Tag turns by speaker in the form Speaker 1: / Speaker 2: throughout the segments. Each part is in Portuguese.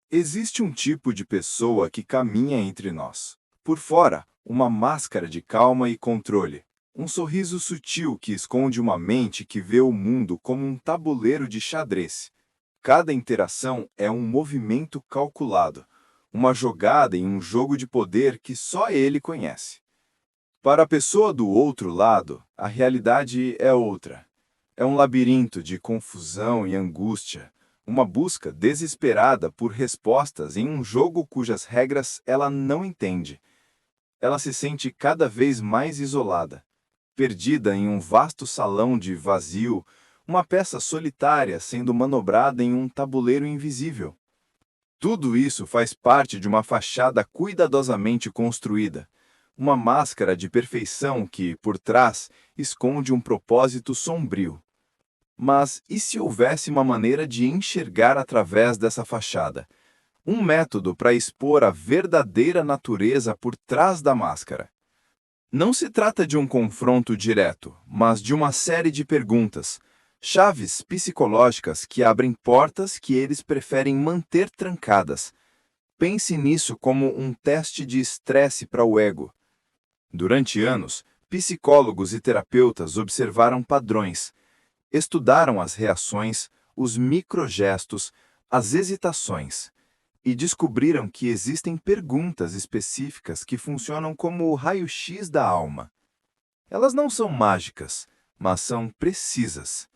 Speaker 1: Existe um tipo de pessoa que caminha entre nós. Por fora, uma máscara de calma e controle. Um sorriso sutil que esconde uma mente que vê o mundo como um tabuleiro de xadrez. Cada interação é um movimento calculado, uma jogada em um jogo de poder que só ele conhece. Para a pessoa do outro lado, a realidade é outra. É um labirinto de confusão e angústia, uma busca desesperada por respostas em um jogo cujas regras ela não entende. Ela se sente cada vez mais isolada, perdida em um vasto salão de vazio, uma peça solitária sendo manobrada em um tabuleiro invisível. Tudo isso faz parte de uma fachada cuidadosamente construída, uma máscara de perfeição que, por trás, esconde um propósito sombrio. Mas e se houvesse uma maneira de enxergar através dessa fachada? Um método para expor a verdadeira natureza por trás da máscara? Não se trata de um confronto direto, mas de uma série de perguntas, chaves psicológicas que abrem portas que eles preferem manter trancadas. Pense nisso como um teste de estresse para o ego. Durante anos, psicólogos e terapeutas observaram padrões, estudaram as reações, os microgestos, as hesitações, e descobriram que existem perguntas específicas que funcionam como o raio-x da alma. Elas não são mágicas, mas são precisas.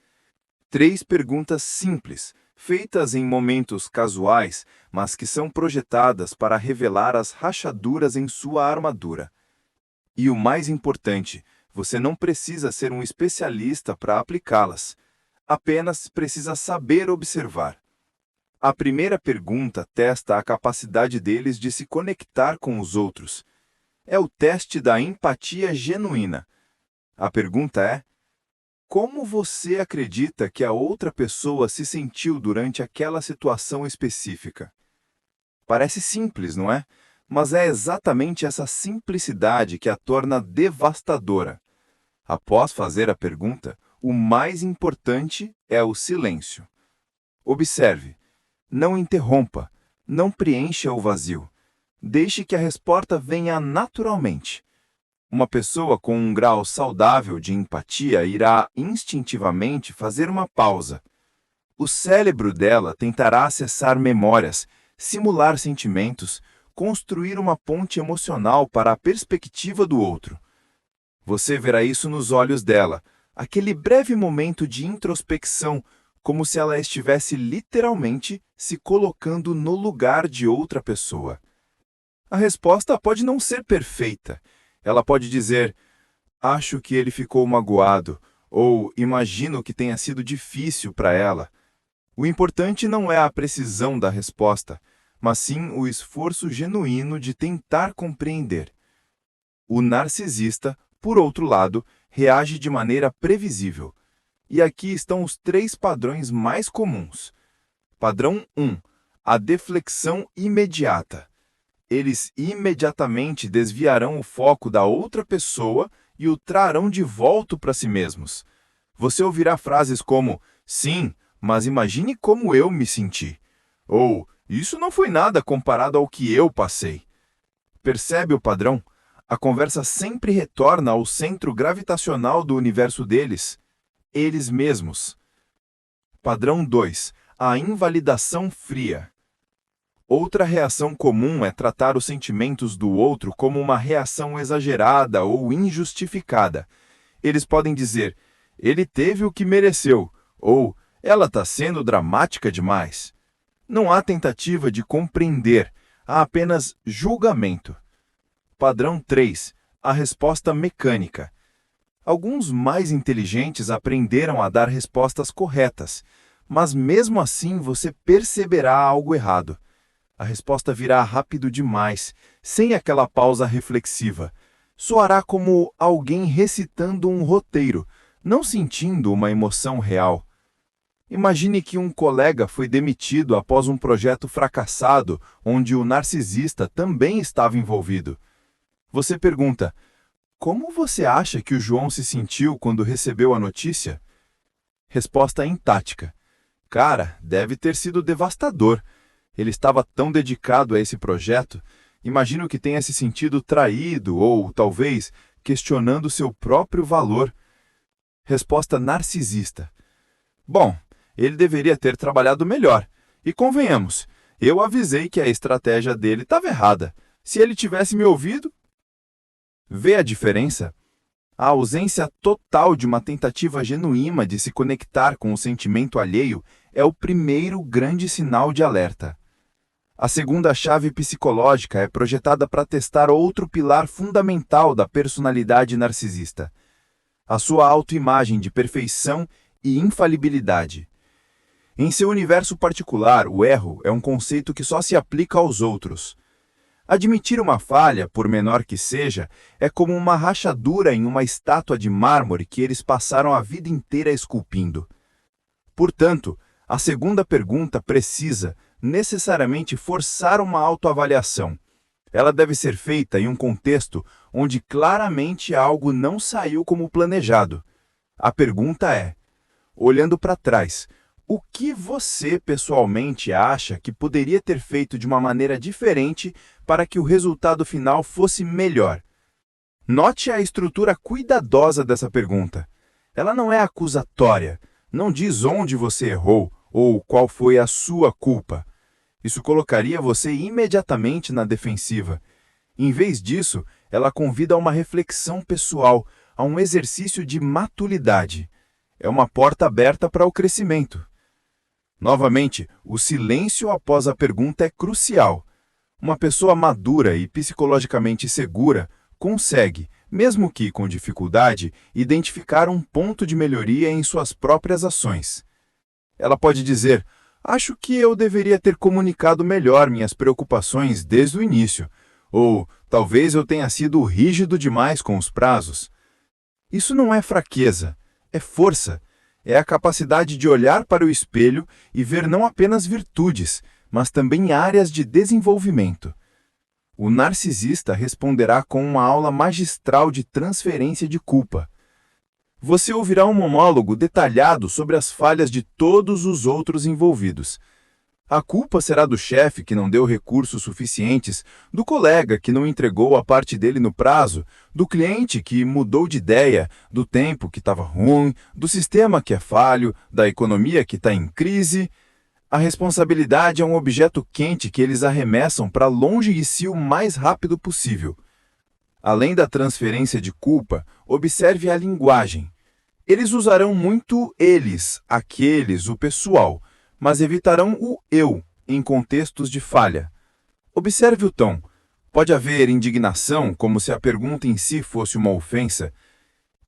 Speaker 1: 3 perguntas simples, feitas em momentos casuais, mas que são projetadas para revelar as rachaduras em sua armadura. E o mais importante, você não precisa ser um especialista para aplicá-las. Apenas precisa saber observar. A primeira pergunta testa a capacidade deles de se conectar com os outros. É o teste da empatia genuína. A pergunta é: como você acredita que a outra pessoa se sentiu durante aquela situação específica? Parece simples, não é? Mas é exatamente essa simplicidade que a torna devastadora. Após fazer a pergunta, o mais importante é o silêncio. Observe, não interrompa, não preencha o vazio. Deixe que a resposta venha naturalmente. Uma pessoa com um grau saudável de empatia irá instintivamente fazer uma pausa. O cérebro dela tentará acessar memórias, simular sentimentos, construir uma ponte emocional para a perspectiva do outro. Você verá isso nos olhos dela, aquele breve momento de introspecção, como se ela estivesse literalmente se colocando no lugar de outra pessoa. A resposta pode não ser perfeita. Ela pode dizer: acho que ele ficou magoado, ou imagino que tenha sido difícil para ela. O importante não é a precisão da resposta, mas sim o esforço genuíno de tentar compreender. O narcisista, por outro lado, reage de maneira previsível. E aqui estão os 3 padrões mais comuns. Padrão 1. A deflexão imediata. Eles imediatamente desviarão o foco da outra pessoa e o trarão de volta para si mesmos. Você ouvirá frases como: sim, mas imagine como eu me senti. Ou: isso não foi nada comparado ao que eu passei. Percebe o padrão? A conversa sempre retorna ao centro gravitacional do universo deles, eles mesmos. Padrão 2. A invalidação fria. Outra reação comum é tratar os sentimentos do outro como uma reação exagerada ou injustificada. Eles podem dizer: ele teve o que mereceu, ou ela está sendo dramática demais. Não há tentativa de compreender, há apenas julgamento. Padrão 3. A resposta mecânica. Alguns mais inteligentes aprenderam a dar respostas corretas, mas mesmo assim você perceberá algo errado. A resposta virá rápido demais, sem aquela pausa reflexiva. Soará como alguém recitando um roteiro, não sentindo uma emoção real. Imagine que um colega foi demitido após um projeto fracassado, onde o narcisista também estava envolvido. Você pergunta: como você acha que o João se sentiu quando recebeu a notícia? Resposta em tática: cara, deve ter sido devastador. Ele estava tão dedicado a esse projeto, imagino que tenha se sentido traído ou, talvez, questionando seu próprio valor. Resposta narcisista. Bom, ele deveria ter trabalhado melhor. E convenhamos, eu avisei que a estratégia dele estava errada. Se ele tivesse me ouvido... Vê a diferença? A ausência total de uma tentativa genuína de se conectar com o sentimento alheio é o primeiro grande sinal de alerta. A segunda chave psicológica é projetada para testar outro pilar fundamental da personalidade narcisista: a sua autoimagem de perfeição e infalibilidade. Em seu universo particular, o erro é um conceito que só se aplica aos outros. Admitir uma falha, por menor que seja, é como uma rachadura em uma estátua de mármore que eles passaram a vida inteira esculpindo. Portanto, a segunda pergunta precisa, necessariamente, forçar uma autoavaliação. Ela deve ser feita em um contexto onde claramente algo não saiu como planejado. A pergunta é, olhando para trás, o que você pessoalmente acha que poderia ter feito de uma maneira diferente para que o resultado final fosse melhor? Note a estrutura cuidadosa dessa pergunta. Ela não é acusatória, não diz onde você errou ou qual foi a sua culpa. Isso colocaria você imediatamente na defensiva. Em vez disso, ela convida a uma reflexão pessoal, a um exercício de maturidade. É uma porta aberta para o crescimento. Novamente, o silêncio após a pergunta é crucial. Uma pessoa madura e psicologicamente segura consegue, mesmo que com dificuldade, identificar um ponto de melhoria em suas próprias ações. Ela pode dizer: acho que eu deveria ter comunicado melhor minhas preocupações desde o início, ou talvez eu tenha sido rígido demais com os prazos. Isso não é fraqueza, é força. É a capacidade de olhar para o espelho e ver não apenas virtudes, mas também áreas de desenvolvimento. O narcisista responderá com uma aula magistral de transferência de culpa. Você ouvirá um monólogo detalhado sobre as falhas de todos os outros envolvidos. A culpa será do chefe que não deu recursos suficientes, do colega que não entregou a parte dele no prazo, do cliente que mudou de ideia, do tempo que estava ruim, do sistema que é falho, da economia que está em crise. A responsabilidade é um objeto quente que eles arremessam para longe de si o mais rápido possível. Além da transferência de culpa, observe a linguagem. Eles usarão muito eles, aqueles, o pessoal, mas evitarão o eu em contextos de falha. Observe o tom. Pode haver indignação, como se a pergunta em si fosse uma ofensa.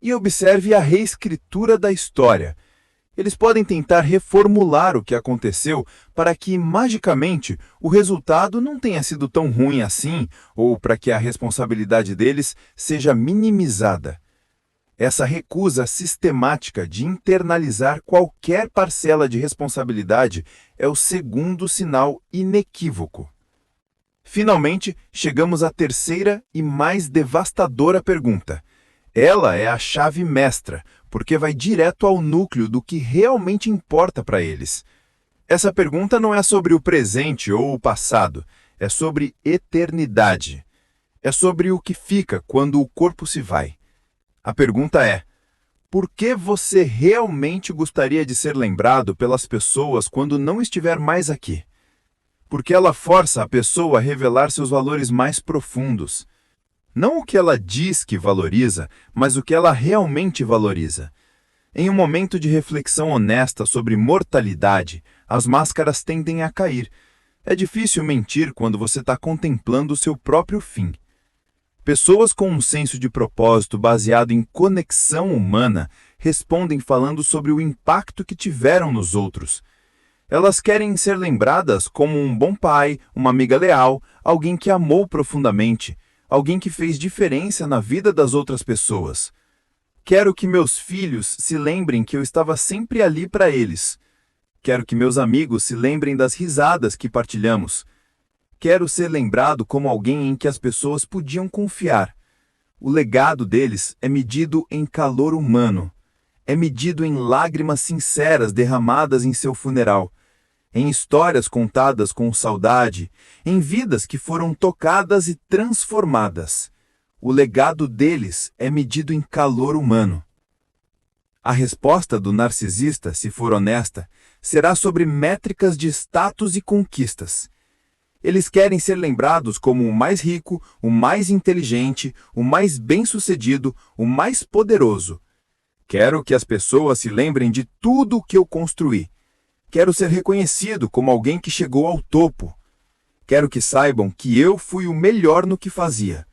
Speaker 1: E observe a reescritura da história. Eles podem tentar reformular o que aconteceu para que, magicamente, o resultado não tenha sido tão ruim assim, ou para que a responsabilidade deles seja minimizada. Essa recusa sistemática de internalizar qualquer parcela de responsabilidade é o segundo sinal inequívoco. Finalmente, chegamos à terceira e mais devastadora pergunta. Ela é a chave mestra, porque vai direto ao núcleo do que realmente importa para eles. Essa pergunta não é sobre o presente ou o passado, é sobre eternidade. É sobre o que fica quando o corpo se vai. A pergunta é: por que você realmente gostaria de ser lembrado pelas pessoas quando não estiver mais aqui? Porque ela força a pessoa a revelar seus valores mais profundos. Não o que ela diz que valoriza, mas o que ela realmente valoriza. Em um momento de reflexão honesta sobre mortalidade, as máscaras tendem a cair. É difícil mentir quando você está contemplando o seu próprio fim. Pessoas com um senso de propósito baseado em conexão humana respondem falando sobre o impacto que tiveram nos outros. Elas querem ser lembradas como um bom pai, uma amiga leal, alguém que amou profundamente, alguém que fez diferença na vida das outras pessoas. Quero que meus filhos se lembrem que eu estava sempre ali para eles. Quero que meus amigos se lembrem das risadas que partilhamos. Quero ser lembrado como alguém em que as pessoas podiam confiar. O legado deles é medido em calor humano. É medido em lágrimas sinceras derramadas em seu funeral. em histórias contadas com saudade, em vidas que foram tocadas e transformadas. O legado deles é medido em calor humano. A resposta do narcisista, se for honesta, será sobre métricas de status e conquistas. Eles querem ser lembrados como o mais rico, o mais inteligente, o mais bem-sucedido, o mais poderoso. Quero que as pessoas se lembrem de tudo o que eu construí. Quero ser reconhecido como alguém que chegou ao topo. Quero que saibam que eu fui o melhor no que fazia.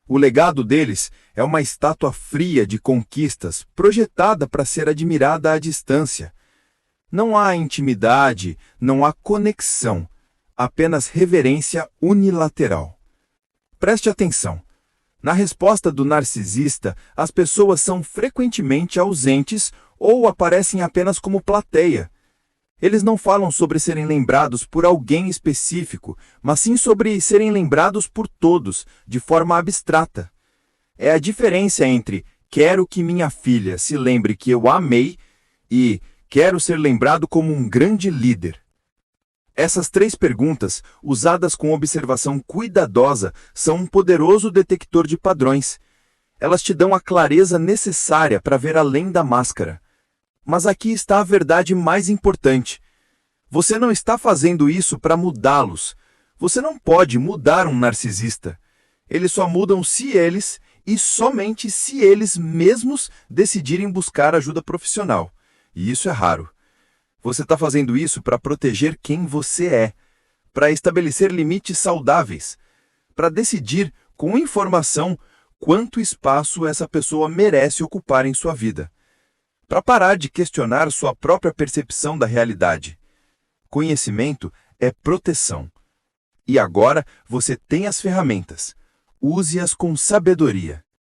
Speaker 1: O legado deles é uma estátua fria de conquistas, projetada para ser admirada à distância. Não há intimidade, não há conexão, apenas reverência unilateral. Preste atenção. Na resposta do narcisista, as pessoas são frequentemente ausentes ou aparecem apenas como plateia. Eles não falam sobre serem lembrados por alguém específico, mas sim sobre serem lembrados por todos, de forma abstrata. É a diferença entre quero que minha filha se lembre que eu a amei e quero ser lembrado como um grande líder. Essas três perguntas, usadas com observação cuidadosa, são um poderoso detector de padrões. Elas te dão a clareza necessária para ver além da máscara. Mas aqui está a verdade mais importante. Você não está fazendo isso para mudá-los. Você não pode mudar um narcisista. Eles só mudam se eles, e somente se eles mesmos, decidirem buscar ajuda profissional. E isso é raro. Você está fazendo isso para proteger quem você é, para estabelecer limites saudáveis, para decidir, com informação, quanto espaço essa pessoa merece ocupar em sua vida, para parar de questionar sua própria percepção da realidade. Conhecimento é proteção. E agora você tem as ferramentas. Use-as com sabedoria.